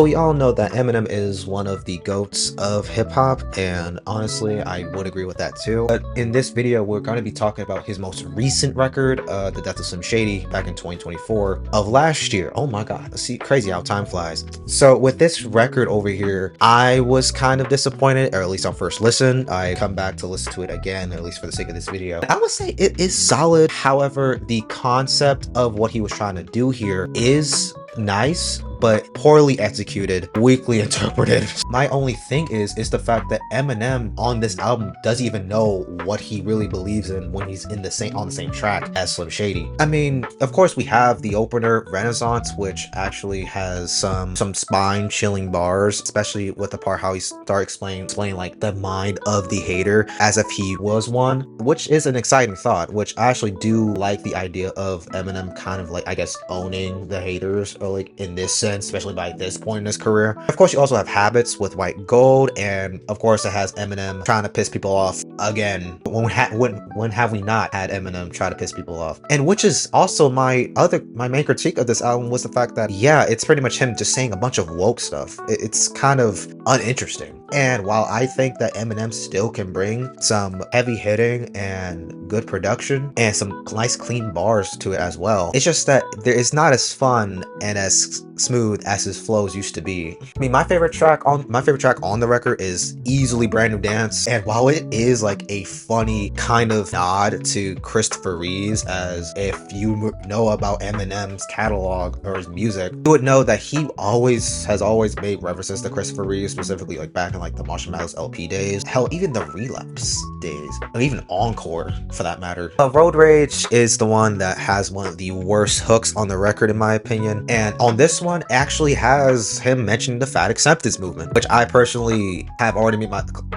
We all know that Eminem is one of the GOATs of hip-hop, and honestly, I would agree with that too. But in this video, we're going to be talking about his most recent record, The Death of Slim Shady, back in 2024 of last year. Oh my god, see, crazy how time flies. So with this record over here, I was kind of disappointed, or at least on first listen. I come back to listen to it again, at least for the sake of this video. I would say it is solid. However, the concept of what he was trying to do here is nice, but poorly executed, weakly interpreted. My only thing is the fact that Eminem on this album doesn't even know what he really believes in when he's in on the same track as Slim Shady. I mean, of course we have the opener Renaissance, which actually has some spine-chilling bars, especially with the part how he started explaining like the mind of the hater as if he was one, which is an exciting thought, which I actually do like the idea of Eminem kind of like, I guess, owning the haters, or like in this sense, especially by this point in his career. Of course, you also have Habits with White Gold, and of course it has Eminem trying to piss people off again. When have we not had Eminem try to piss people off? And which is also my main critique of this album, was the fact that, yeah, it's pretty much him just saying a bunch of woke stuff. It's kind of uninteresting. And while I think that Eminem still can bring some heavy hitting and good production and some nice clean bars to it as well, it's just that it's not as fun and as smooth as his flows used to be. I mean, my favorite track on the record is easily Brand New Dance, and while it is like a funny kind of nod to Christopher Reeves, as if you know about Eminem's catalog or his music, you would know that he has always made references to Christopher Reeves, specifically like back in like the Marshall Mathers LP days, hell, even the Relapse days, or even Encore for that matter. Road Rage is the one that has one of the worst hooks on the record in my opinion, and on this one actually has him mentioning the fat acceptance movement, which I personally have already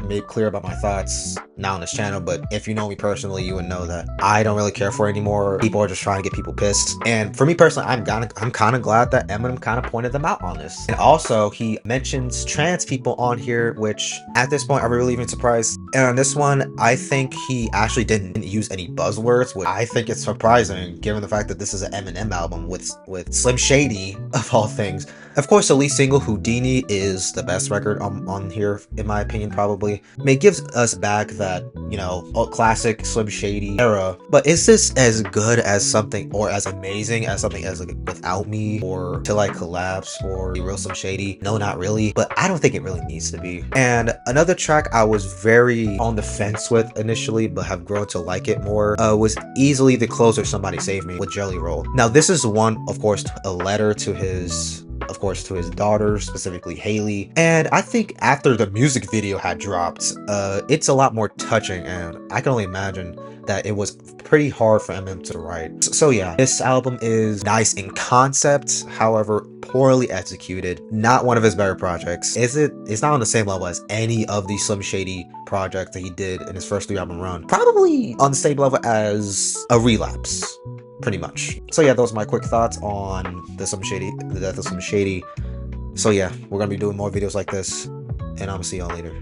made clear about my thoughts now on this channel. But if you know me personally, you would know that I don't really care for it anymore. People are just trying to get people pissed, and for me personally, I'm kind of glad that Eminem kind of pointed them out on this. And also he mentions trans people on here, which at this point I'm really even surprised. And on this one, I think he actually didn't use any buzzwords, which I think it's surprising given the fact that this is an Eminem album with Slim Shady of all things. Of course, the lead single Houdini is the best record on here in my opinion, probably. I mean, it gives us back that, you know, classic Slim Shady era, but is this as good as something, or as amazing as something as like Without Me or Till I Collapse or The Real Slim Shady? No, not really, but I don't think it really needs to be. And another track I was very on the fence with initially, but have grown to like it more, was easily the closer Somebody Save Me with Jelly Roll. Now this is one, of course, a letter to his daughter, specifically Haley, and I think after the music video had dropped, it's a lot more touching, and I can only imagine that it was pretty hard for Eminem to write. So yeah, this album is nice in concept, however poorly executed. Not one of his better projects. It's not on the same level as any of the Slim Shady projects that he did in his first 3-album run. Probably on the same level as a Relapse, pretty much. So yeah, those are my quick thoughts on the Death of Slim Shady. So yeah, we're gonna be doing more videos like this, and I'm gonna see y'all later.